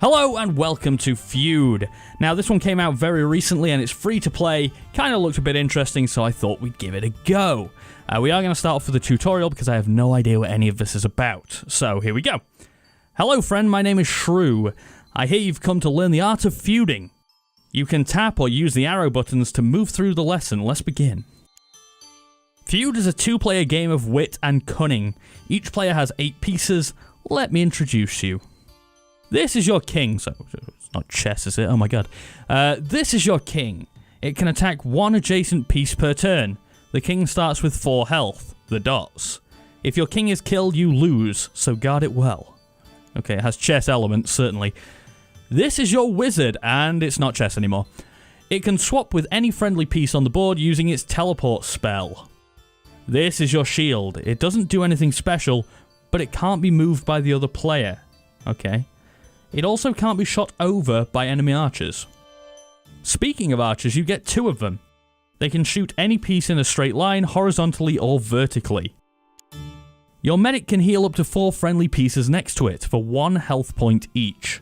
Hello and welcome to Feud. Now this one came out very recently and it's free to play, kind of looked a bit interesting so I thought we'd give it a go. We are going to start off with a tutorial because I have no idea what any of this is about, so here we go. Hello friend, my name is Shrew. I hear you've come to learn the art of feuding. You can tap or use the arrow buttons to move through the lesson. Let's begin. Feud is a two-player game of wit and cunning. Each player has 8 pieces. Let me introduce you. This is your king, so it's not chess, is it? Oh my god. This is your king. It can attack one adjacent piece per turn. The king starts with 4 health, the dots. If your king is killed, you lose, so guard it well. Okay, it has chess elements, certainly. This is your wizard, and it's not chess anymore. It can swap with any friendly piece on the board using its teleport spell. This is your shield. It doesn't do anything special, but it can't be moved by the other player. Okay. It also can't be shot over by enemy archers. Speaking of archers, you get 2 of them. They can shoot any piece in a straight line, horizontally or vertically. Your medic can heal up to 4 friendly pieces next to it for 1 health point each.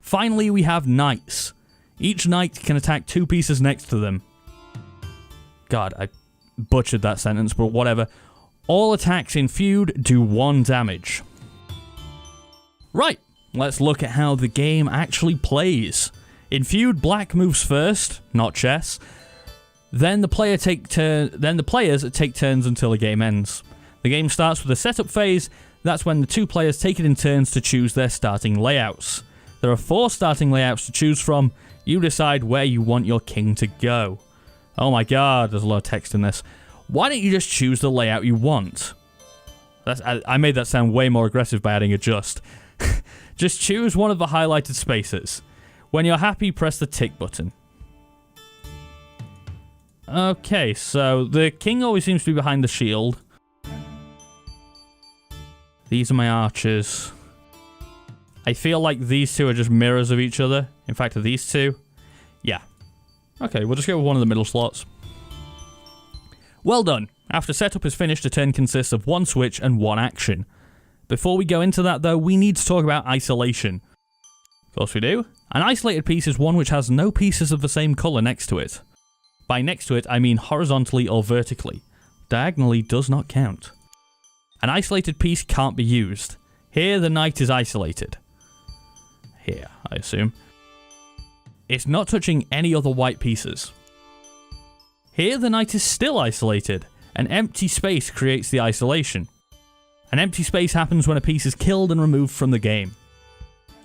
Finally, we have knights. Each knight can attack 2 pieces next to them. God, I butchered that sentence, but whatever. All attacks in Feud do 1 damage. Right. Let's look at how the game actually plays. In Feud, black moves first, not chess. Then the players take turns until the game ends. The game starts with a setup phase. That's when the 2 players take it in turns to choose their starting layouts. There are 4 starting layouts to choose from. You decide where you want your king to go. Oh my god, there's a lot of text in this. Why don't you just choose the layout you want? I made that sound way more aggressive by adding a just. Just choose one of the highlighted spaces. When you're happy, press the tick button. Okay, so the king always seems to be behind the shield. These are my archers. I feel like these 2 are just mirrors of each other. In fact, are these 2? Yeah. Okay, we'll just go with one of the middle slots. Well done. After setup is finished, a turn consists of 1 switch and 1 action. Before we go into that, though, we need to talk about isolation. Of course we do. An isolated piece is one which has no pieces of the same colour next to it. By next to it, I mean horizontally or vertically. Diagonally does not count. An isolated piece can't be used. Here, the knight is isolated. Here, I assume. It's not touching any other white pieces. Here, the knight is still isolated. An empty space creates the isolation. An empty space happens when a piece is killed and removed from the game.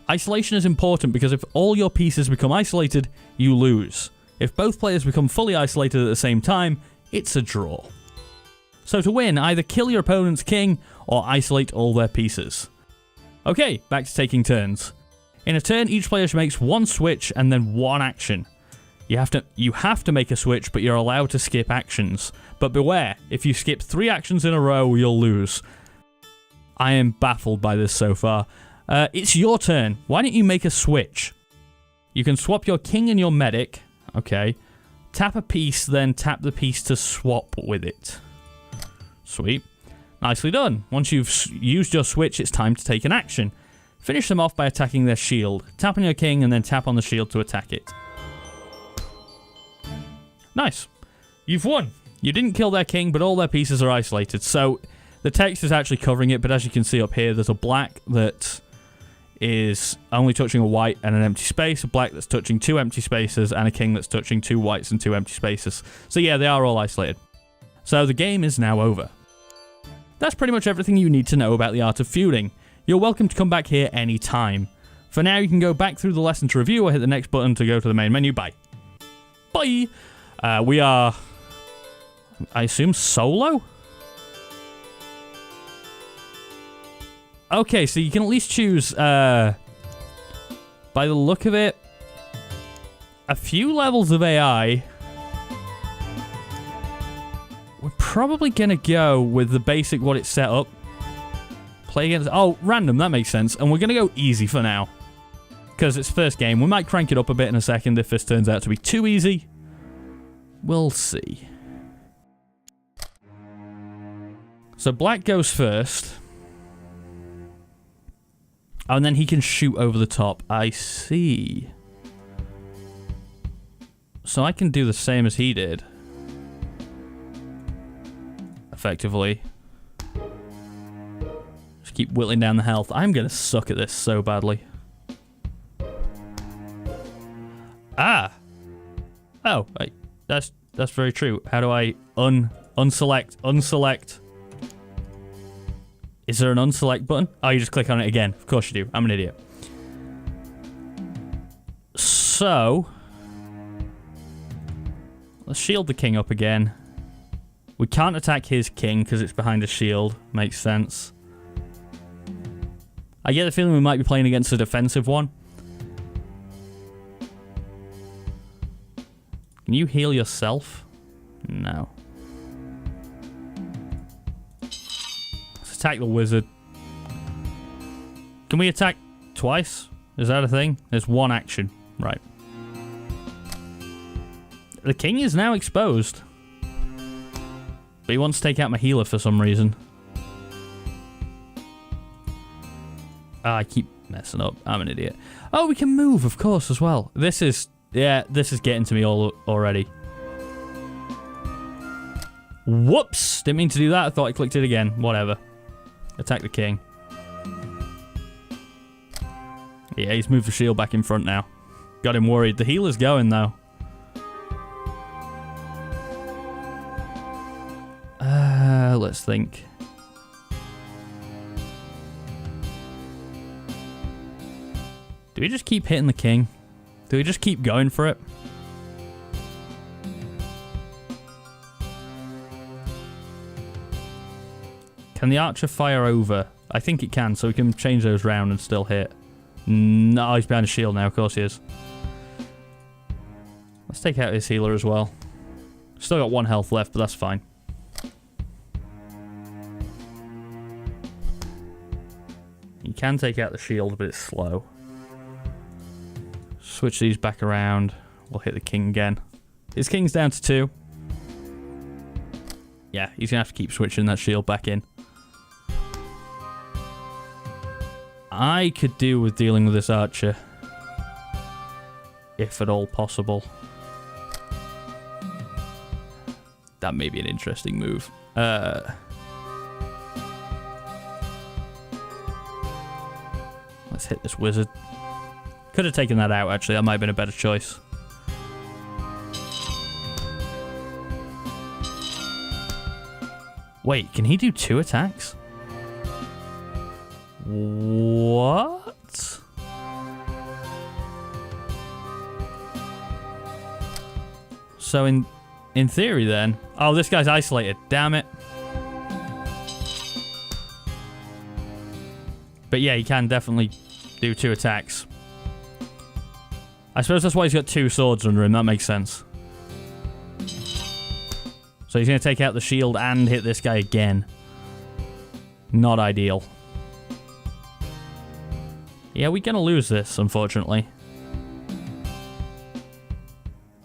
Isolation is important because if all your pieces become isolated, you lose. If both players become fully isolated at the same time, it's a draw. So to win, either kill your opponent's king or isolate all their pieces. Okay, back to taking turns. In a turn, each player makes 1 switch and then 1 action. You have to make a switch, but you're allowed to skip actions. But beware, if you skip 3 actions in a row, you'll lose. I am baffled by this so far. It's your turn. Why don't you make a switch? You can swap your king and your medic. Okay. Tap a piece, then tap the piece to swap with it. Sweet. Nicely done. Once you've used your switch, it's time to take an action. Finish them off by attacking their shield. Tap on your king and then tap on the shield to attack it. Nice. You've won. You didn't kill their king, but all their pieces are isolated, so the text is actually covering it, but as you can see up here, there's a black that is only touching a white and an empty space, a black that's touching 2 empty spaces, and a king that's touching 2 whites and 2 empty spaces. So yeah, they are all isolated. So the game is now over. That's pretty much everything you need to know about the art of feuding. You're welcome to come back here anytime. For now, you can go back through the lesson to review or hit the next button to go to the main menu. Bye. Bye! We are, I assume, solo? Okay, so you can at least choose, by the look of it, a few levels of AI. We're probably going to go with the basic what it's set up. Play against... Oh, random, that makes sense. And we're going to go easy for now. Because it's first game. We might crank it up a bit in a second if this turns out to be too easy. We'll see. So black goes first. Oh, and then he can shoot over the top. I see. So I can do the same as he did. Effectively. Just keep whittling down the health. I'm going to suck at this so badly. Ah! Oh, wait, that's very true. How do I unselect? Is there an unselect button? Oh, you just click on it again. Of course you do. I'm an idiot. So, let's shield the king up again. We can't attack his king because it's behind a shield. Makes sense. I get the feeling we might be playing against a defensive one. Can you heal yourself? No. Let's attack the wizard. Can we attack twice? Is that a thing? There's one action. Right. The king is now exposed. But he wants to take out my healer for some reason. Ah, I keep messing up. I'm an idiot. Oh, we can move, of course, as well. This is getting to me already. Whoops! Didn't mean to do that. I thought I clicked it again. Whatever. Attack the king. Yeah, he's moved the shield back in front now. Got him worried. The healer's going, though. Let's think. Do we just keep hitting the king? Do we just keep going for it? Can the archer fire over? I think it can, so we can change those round and still hit. No, he's behind a shield now. Of course he is. Let's take out his healer as well. Still got 1 health left, but that's fine. You can take out the shield, but it's slow. Switch these back around. We'll hit the king again. His king's down to 2. Yeah, he's going to have to keep switching that shield back in. I could deal with dealing with this archer. If at all possible. That may be an interesting move. Let's hit this wizard. Could have taken that out, actually. That might have been a better choice. Wait, can he do 2 attacks? What? So in theory then... Oh, this guy's isolated. Damn it. But yeah, he can definitely do 2 attacks. I suppose that's why he's got 2 swords under him. That makes sense. So he's going to take out the shield and hit this guy again. Not ideal. Yeah, we're going to lose this, unfortunately.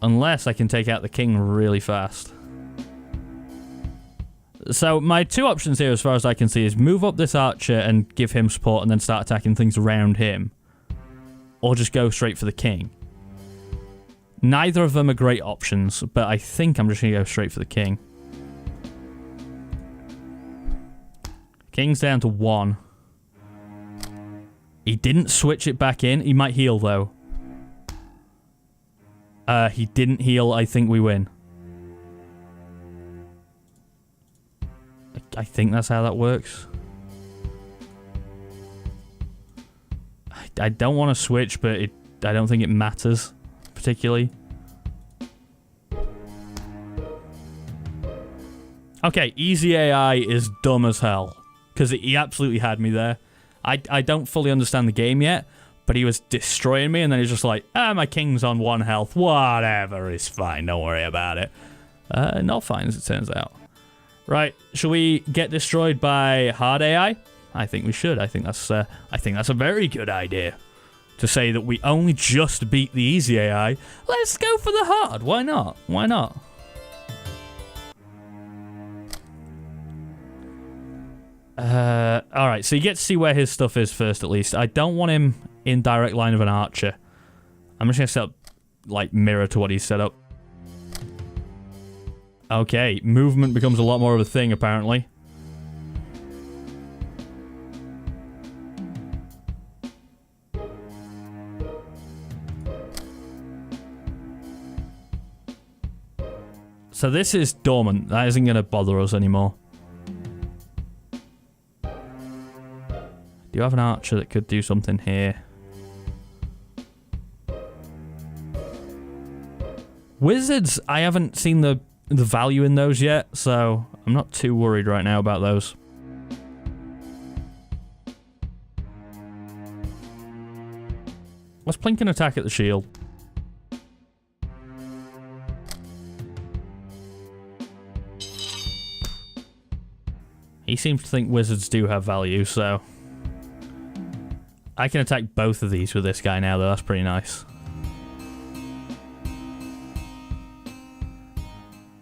Unless I can take out the king really fast. So my 2 options here, as far as I can see, is move up this archer and give him support and then start attacking things around him. Or just go straight for the king. Neither of them are great options, but I think I'm just going to go straight for the king. King's down to 1. He didn't switch it back in. He might heal, though. He didn't heal. I think we win. I think that's how that works. I don't want to switch, but I don't think it matters particularly. Okay, easy AI is dumb as hell because he absolutely had me there. I don't fully understand the game yet, but he was destroying me, and then he's just like, my king's on 1 health. Whatever, it's fine. Don't worry about it. Not fine, as it turns out. Right, shall we get destroyed by hard AI? I think we should. I think that's a very good idea. To say that we only just beat the easy AI. Let's go for the hard. Why not? Why not? Alright, so you get to see where his stuff is first, at least. I don't want him in direct line of an archer. I'm just going to set up, like, mirror to what he's set up. Okay, movement becomes a lot more of a thing, apparently. So this is dormant. That isn't going to bother us anymore. Do you have an archer that could do something here? Wizards, I haven't seen the value in those yet, so I'm not too worried right now about those. Let's plink an attack at the shield. He seems to think wizards do have value, so... I can attack both of these with this guy now, though. That's pretty nice.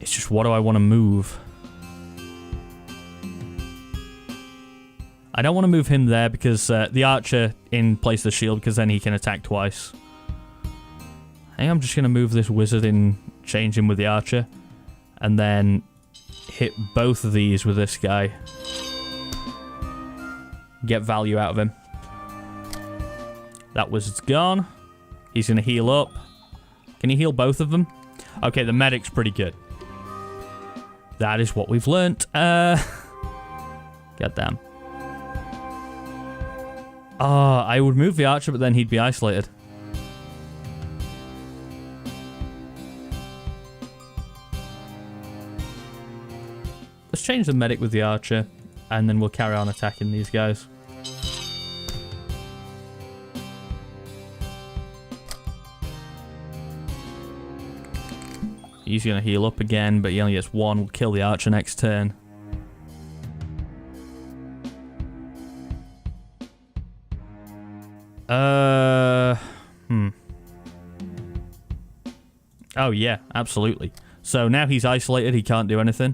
It's just, what do I want to move? I don't want to move him there because the archer in place of the shield, because then he can attack twice. I think I'm just going to move this wizard in, change him with the archer, and then hit both of these with this guy. Get value out of him. That wizard's gone. He's going to heal up. Can he heal both of them? Okay, the medic's pretty good. That is what we've learnt. Goddamn. Oh, I would move the archer, but then he'd be isolated. Let's change the medic with the archer, and then we'll carry on attacking these guys. He's going to heal up again, but he only gets one. We'll kill the archer next turn. Oh, yeah, absolutely. So now he's isolated. He can't do anything.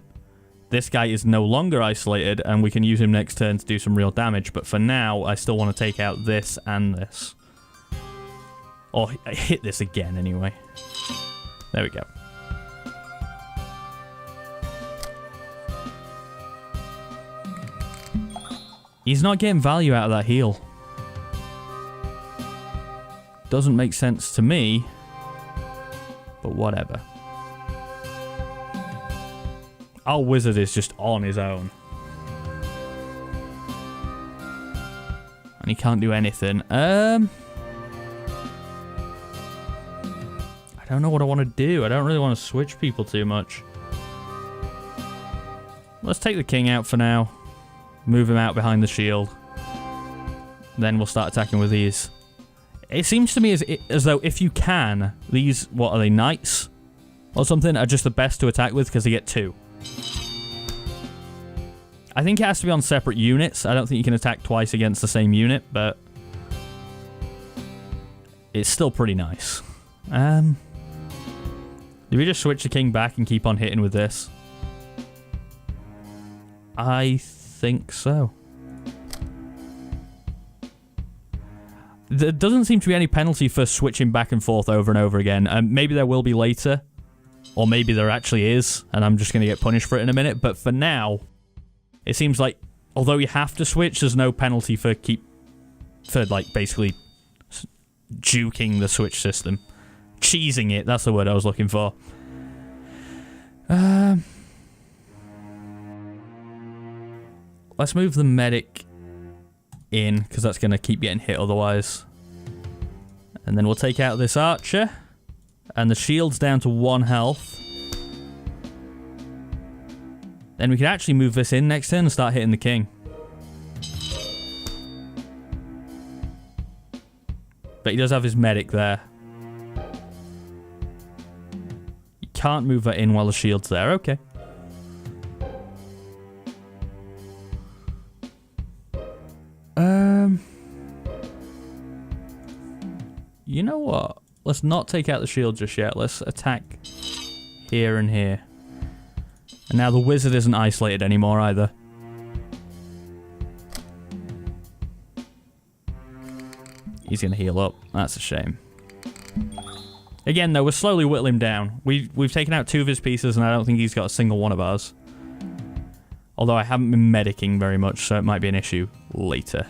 This guy is no longer isolated, and we can use him next turn to do some real damage. But for now, I still want to take out this and this. Or hit this again, anyway. There we go. He's not getting value out of that heal. Doesn't make sense to me, but whatever. Our wizard is just on his own. And he can't do anything. I don't know what I want to do. I don't really want to switch people too much. Let's take the king out for now. Move him out behind the shield. Then we'll start attacking with these. It seems to me as though if you can, these, what are they, knights? Or something, are just the best to attack with because they get 2. I think it has to be on separate units. I don't think you can attack twice against the same unit, but... it's still pretty nice. Do we just switch the king back and keep on hitting with this? I think so. There doesn't seem to be any penalty for switching back and forth over and over again. Maybe there will be later. Or maybe there actually is, and I'm just going to get punished for it in a minute. But for now, it seems like, although you have to switch, there's no penalty for like, basically juking the switch system. Cheesing it, that's the word I was looking for. Let's move the medic in, because that's going to keep getting hit otherwise. And then we'll take out this archer. And the shield's down to 1 health. Then we can actually move this in next turn and start hitting the king. But he does have his medic there. You can't move that in while the shield's there. Okay. You know what? Let's not take out the shield just yet. Let's attack here and here. And now the wizard isn't isolated anymore either. He's going to heal up. That's a shame. Again, though, we're slowly whittling him down. We've taken out 2 of his pieces, and I don't think he's got a single one of ours. Although I haven't been medicing very much, so it might be an issue later.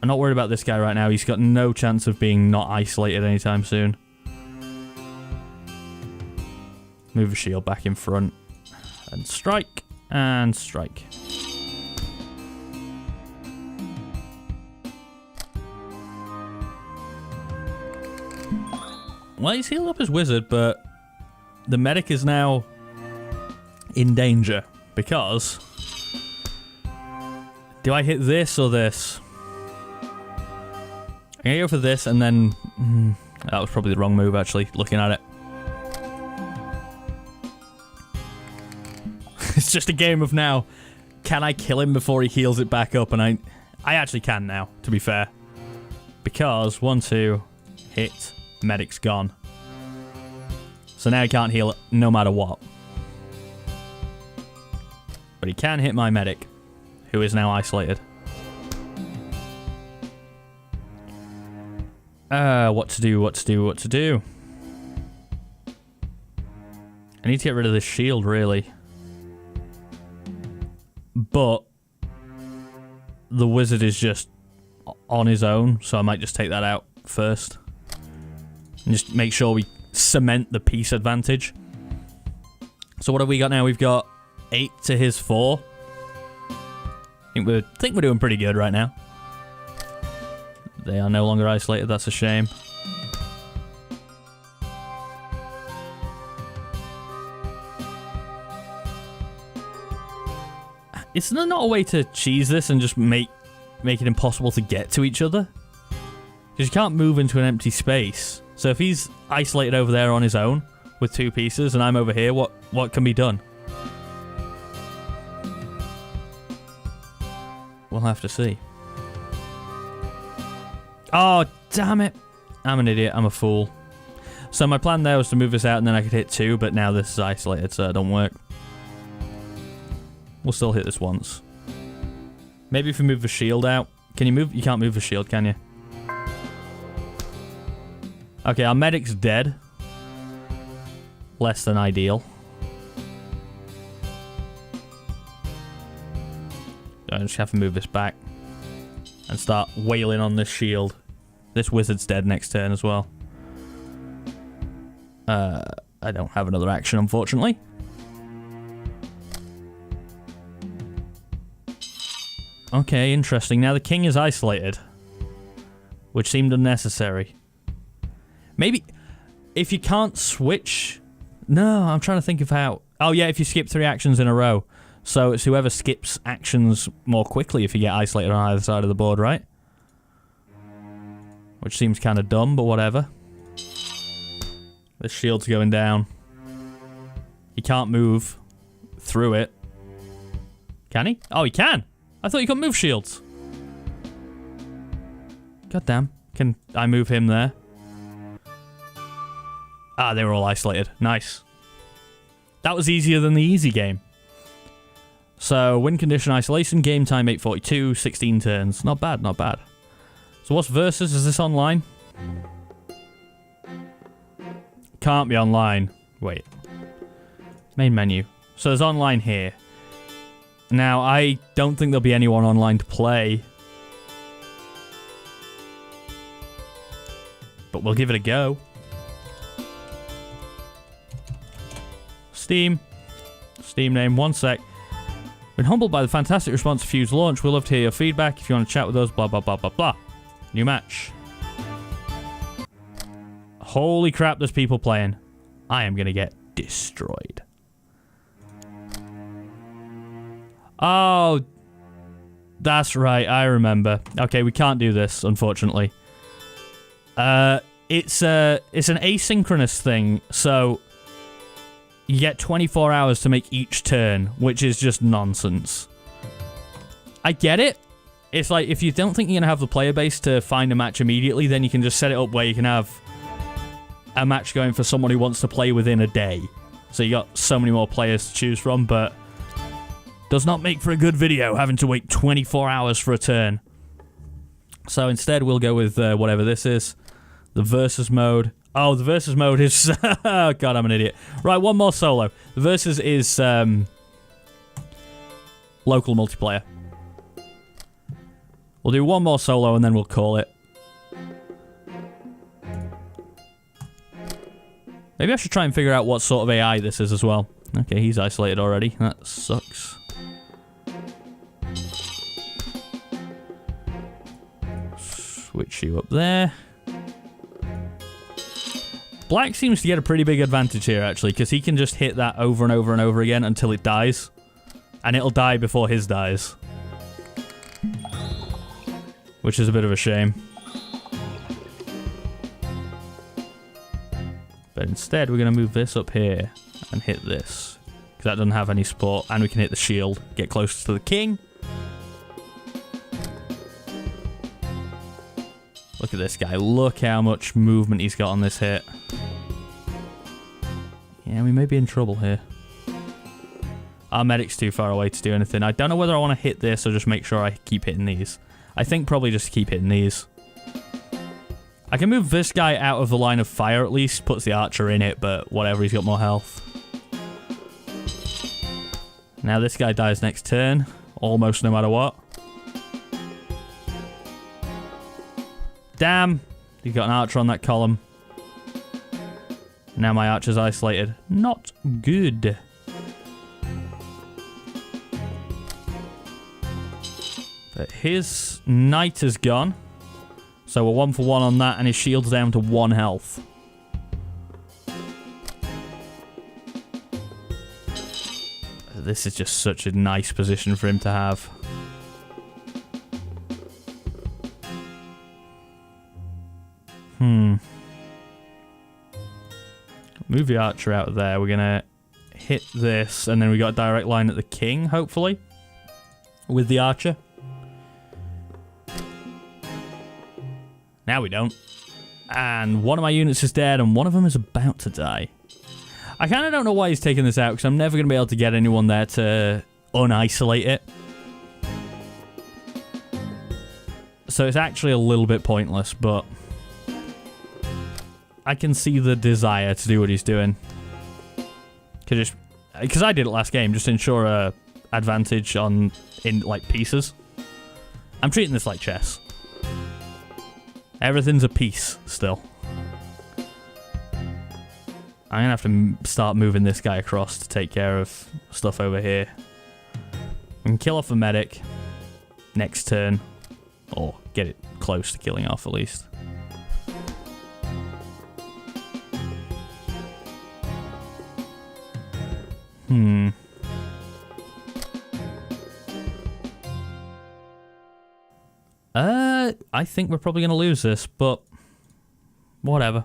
I'm not worried about this guy right now. He's got no chance of being not isolated anytime soon. Move a shield back in front. And strike. And strike. Well, he's healed up his wizard, but the medic is now in danger. Because... do I hit this or this? I'm going to go for this and then... that was probably the wrong move, actually, looking at it. It's just a game of now, can I kill him before he heals it back up? And I actually can now, to be fair. Because 1, 2, hit, medic's gone. So now he can't heal it no matter what. But he can hit my medic, who is now isolated. What to do. I need to get rid of this shield, really. But the wizard is just on his own, so I might just take that out first. And just make sure we cement the piece advantage. So what have we got now? We've got 8 to his 4. I think we're doing pretty good right now. They are no longer isolated, that's a shame. Is there not a way to cheese this and just make it impossible to get to each other? Because you can't move into an empty space. So if he's isolated over there on his own with 2 pieces and I'm over here, what can be done? We'll have to see. Oh, damn it. I'm an idiot. I'm a fool. So my plan there was to move this out and then I could hit 2, but now this is isolated, so it don't work. We'll still hit this once. Maybe if we move the shield out. Can you move? You can't move the shield, can you? Okay, our medic's dead. Less than ideal. I just have to move this back. And start wailing on this shield. This wizard's dead next turn as well. I don't have another action, unfortunately. Okay, interesting. Now the king is isolated. Which seemed unnecessary. Maybe... if you can't switch... No, I'm trying to think of how... oh yeah, if you skip 3 actions in a row. So it's whoever skips actions more quickly if you get isolated on either side of the board, right? Which seems kind of dumb, but whatever. This shield's going down. He can't move through it. Can he? Oh, he can! I thought you couldn't move shields. God damn. Can I move him there? Ah, they were all isolated. Nice. That was easier than the easy game. So, win condition isolation, game time 8:42, 16 turns. Not bad, not bad. So what's versus? Is this online? Can't be online. Wait. Main menu. So there's online here. Now, I don't think there'll be anyone online to play. But we'll give it a go. Steam. Steam name, 1 sec. Been humbled by the fantastic response to Feud's launch. We'd love to hear your feedback. If you want to chat with us, blah, blah, blah, blah, blah. New match. Holy crap, there's people playing. I am going to get destroyed. Oh, that's right. I remember. Okay, we can't do this, unfortunately. It's an asynchronous thing, so you get 24 hours to make each turn, which is just nonsense. I get it. It's like, if you don't think you're going to have the player base to find a match immediately, then you can just set it up where you can have a match going for someone who wants to play within a day. So you got so many more players to choose from, but Does not make for a good video, having to wait 24 hours for a turn. So instead, we'll go with whatever this is. The versus mode. Oh, the versus mode is... oh, God, I'm an idiot. Right, one more solo. The versus is local multiplayer. We'll do one more solo and then we'll call it. Maybe I should try and figure out what sort of AI this is as well. Okay, he's isolated already. That sucks. Switch you up there. Black seems to get a pretty big advantage here, actually, because he can just hit that over and over and over again until it dies. And it'll die before his dies. Which is a bit of a shame. But instead, we're going to move this up here and hit this. Because that doesn't have any support. And we can hit the shield, get closer to the king. Look at this guy. Look how much movement he's got on this hit. Yeah, we may be in trouble here. Our medic's too far away to do anything. I don't know whether I want to hit this or just make sure I keep hitting these. I think probably just keep hitting these. I can move this guy out of the line of fire at least. Puts the archer in it, but whatever, he's got more health. Now this guy dies next turn. Almost no matter what. Damn. He's got an archer on that column. Now my archer's isolated. Not good. But his knight is gone. So we're 1 for 1 on that, and his shield's down to 1 health. This is just such a nice position for him to have. Move the archer out of there. We're going to hit this, and then we got a direct line at the king, hopefully, with the archer. Now we don't. And one of my units is dead, and one of them is about to die. I kind of don't know why he's taking this out, because I'm never going to be able to get anyone there to unisolate it. So it's actually a little bit pointless, but I can see the desire to do what he's doing. Because I did it last game, just to ensure a advantage in like pieces. I'm treating this like chess. Everything's a piece still. I'm gonna have to start moving this guy across to take care of stuff over here. We can kill off a medic next turn, or get it close to killing off at least. I think we're probably going to lose this, but whatever.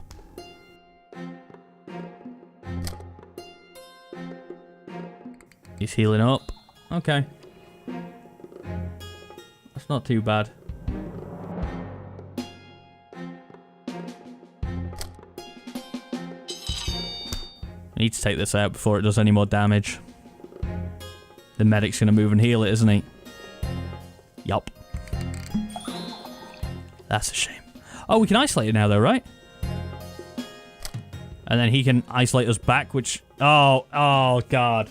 He's healing up. Okay. That's not too bad. I need to take this out before it does any more damage. The medic's going to move and heal it, isn't he? Yup. That's a shame. Oh, we can isolate it now, though, right? And then he can isolate us back, which... Oh, God.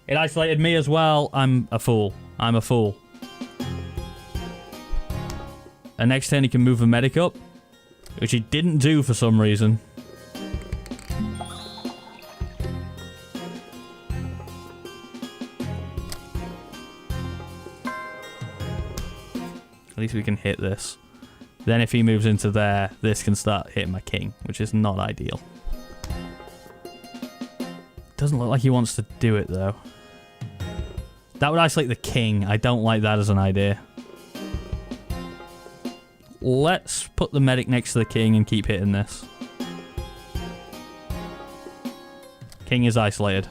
It isolated me as well. I'm a fool. I'm a fool. And next turn he can move the medic up, which he didn't do for some reason. At least we can hit this. Then if he moves into there, this can start hitting my king, which is not ideal. Doesn't look like he wants to do it, though. That would isolate the king. I don't like that as an idea. Let's put the medic next to the king and keep hitting this. King is isolated.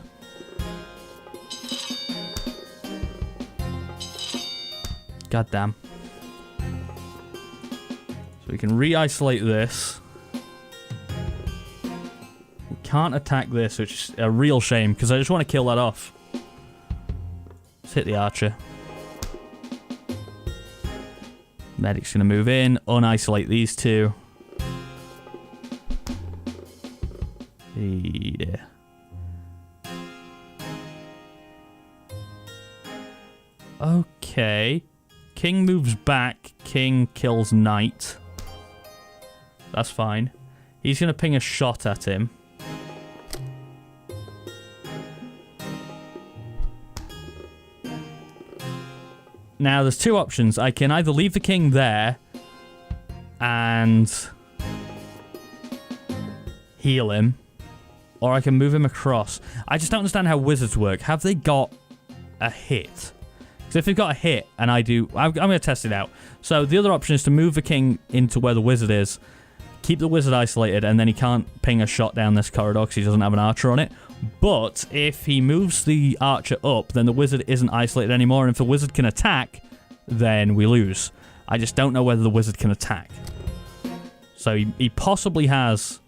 God damn. So we can re-isolate this. We can't attack this, which is a real shame, because I just want to kill that off. Let's hit the archer. Medic's going to move in, unisolate these two. Yeah. Okay. King moves back. King kills knight. That's fine. He's going to ping a shot at him. Now, there's two options. I can either leave the king there and heal him, or I can move him across. I just don't understand how wizards work. Have they got a hit? Because if they've got a hit, and I do, I'm going to test it out. So the other option is to move the king into where the wizard is, keep the wizard isolated, and then he can't ping a shot down this corridor because he doesn't have an archer on it. But if he moves the archer up, then the wizard isn't isolated anymore, and if the wizard can attack, then we lose. I just don't know whether the wizard can attack. So he possibly has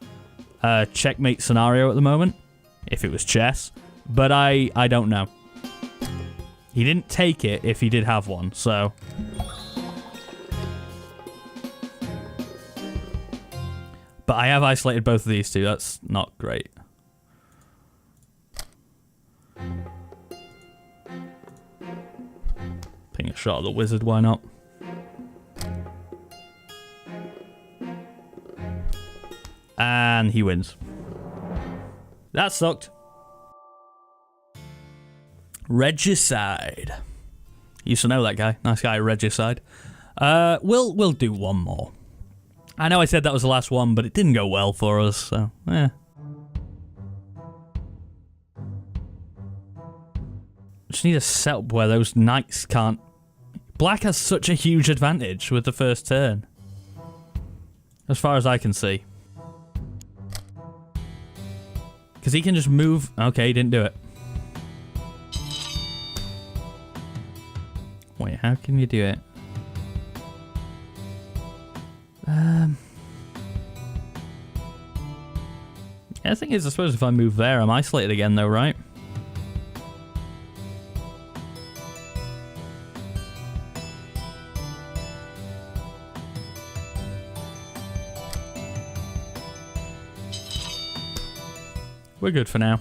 a checkmate scenario at the moment, if it was chess, but I don't know. He didn't take it if he did have one, so... But I have isolated both of these two, that's not great. Ping a shot at the wizard, why not? And he wins. That sucked. Regicide. Used to know that guy. Nice guy, Regicide. We'll do one more. I know I said that was the last one, but it didn't go well for us, so eh. Just need a setup where those knights can't... Black has such a huge advantage with the first turn. As far as I can see. Because he can just move... Okay, he didn't do it. Wait, how can you do it? Yeah, the thing is, I suppose if I move there, I'm isolated again though, right? We're good for now.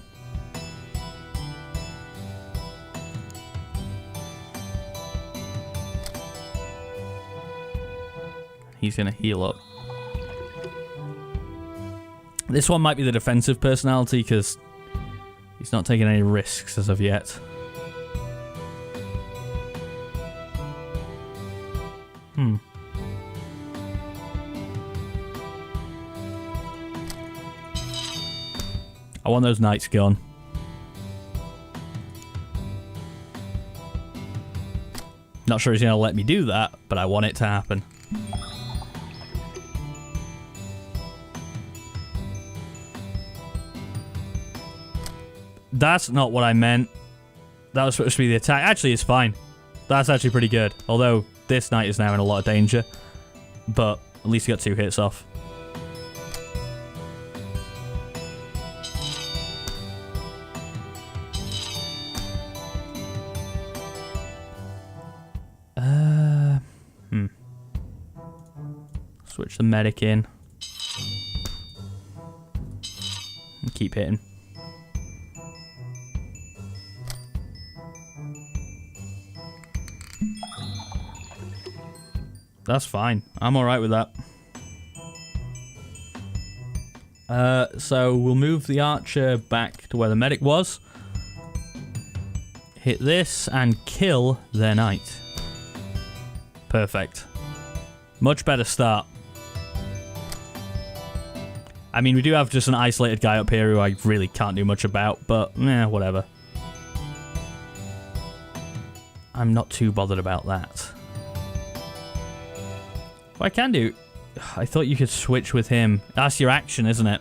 He's going to heal up. This one might be the defensive personality because he's not taking any risks as of yet. I want those knights gone. Not sure he's going to let me do that, but I want it to happen. That's not what I meant. That was supposed to be the attack. Actually, it's fine. That's actually pretty good. Although, this knight is now in a lot of danger. But, at least he got 2 hits off. Switch the medic in. And keep hitting. That's fine. I'm alright with that. So we'll move the archer back to where the medic was. Hit this and kill their knight. Perfect. Much better start. I mean, we do have just an isolated guy up here who I really can't do much about, but whatever. I'm not too bothered about that. What I can do... I thought you could switch with him. That's your action, isn't it?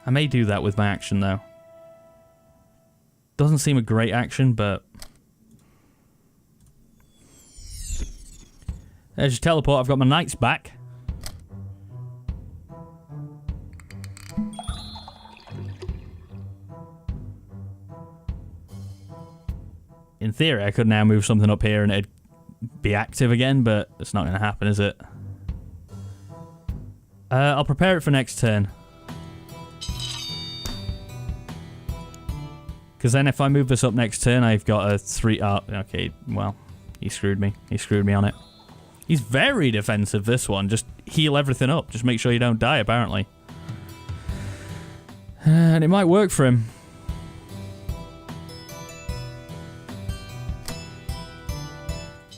I may do that with my action, though. Doesn't seem a great action, but... There's your teleport. I've got my knights back. In theory, I could now move something up here and it'd be active again, but it's not going to happen, is it? I'll prepare it for next turn. Because then if I move this up next turn, I've got a 3... Oh, okay, well, he screwed me. He screwed me on it. He's very defensive, this one. Just heal everything up. Just make sure you don't die, apparently. And it might work for him.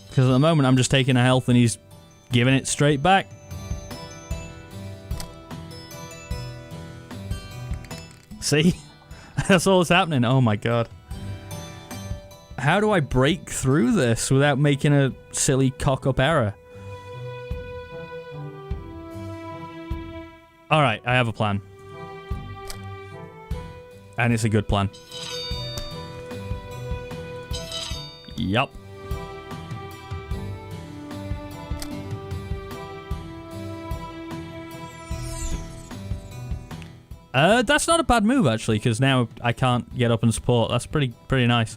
Because at the moment, I'm just taking a health and he's giving it straight back. See? That's all that's happening. Oh my god. How do I break through this without making a silly cock-up error? Alright, I have a plan. And it's a good plan. Yup. That's not a bad move, actually, because now I can't get up and support. That's pretty nice.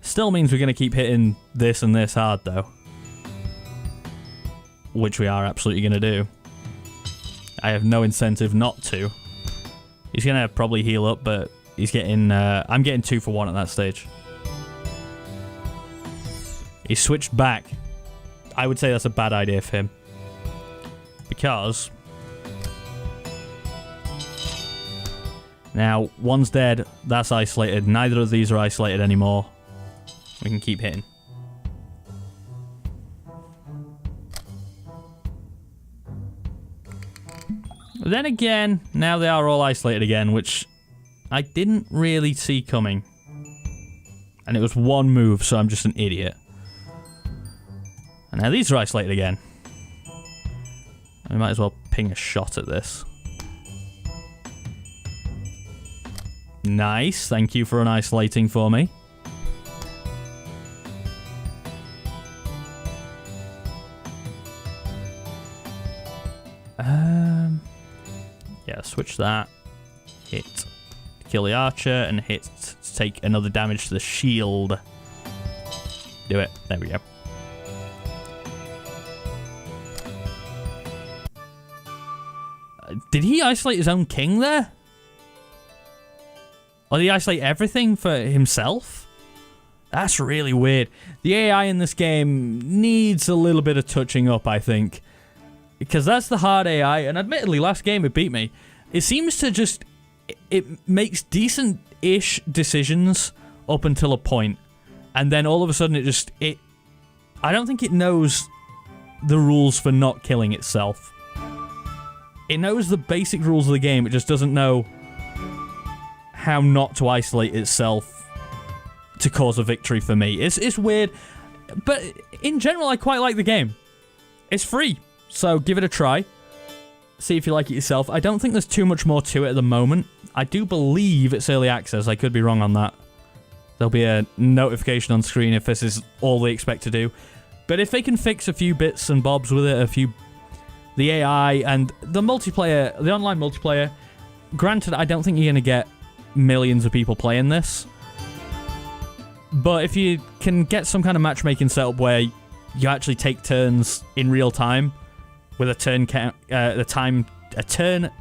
Still means we're going to keep hitting this and this hard, though. Which we are absolutely going to do. I have no incentive not to. He's going to probably heal up, but he's getting... I'm getting 2 for 1 at that stage. He switched back. I would say that's a bad idea for him. Because... Now, one's dead, that's isolated. Neither of these are isolated anymore. We can keep hitting. Then again, now they are all isolated again, which I didn't really see coming. And it was one move, so I'm just an idiot. And now these are isolated again. I might as well ping a shot at this. Nice, thank you for an isolating for me. Yeah, switch that. Hit to kill the archer and hit to take another damage to the shield. Do it. There we go. Did he isolate his own king there? Or did he isolate everything for himself? That's really weird. The AI in this game needs a little bit of touching up, I think. Because that's the hard AI, and admittedly, last game it beat me. It seems to just... It makes decent-ish decisions up until a point. And then all of a sudden it just... I don't think it knows the rules for not killing itself. It knows the basic rules of the game, it just doesn't know how not to isolate itself to cause a victory for me. It's weird, but in general, I quite like the game. It's free, so give it a try. See if you like it yourself. I don't think there's too much more to it at the moment. I do believe it's early access. I could be wrong on that. There'll be a notification on screen if this is all they expect to do. But if they can fix a few bits and bobs with it, the AI and the multiplayer, the online multiplayer, granted, I don't think you're going to get millions of people playing this. But if you can get some kind of matchmaking setup where you actually take turns in real time with a turn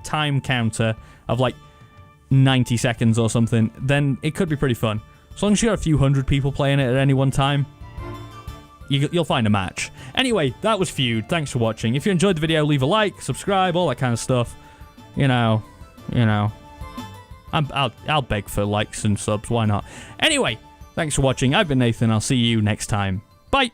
time counter of like 90 seconds or something, then it could be pretty fun. As long as you got a few hundred people playing it at any one time, you'll find a match. Anyway, that was Feud. Thanks for watching. If you enjoyed the video, leave a like, subscribe, all that kind of stuff. You know. I'll beg for likes and subs. Why not? Anyway, thanks for watching. I've been Nathan. I'll see you next time. Bye.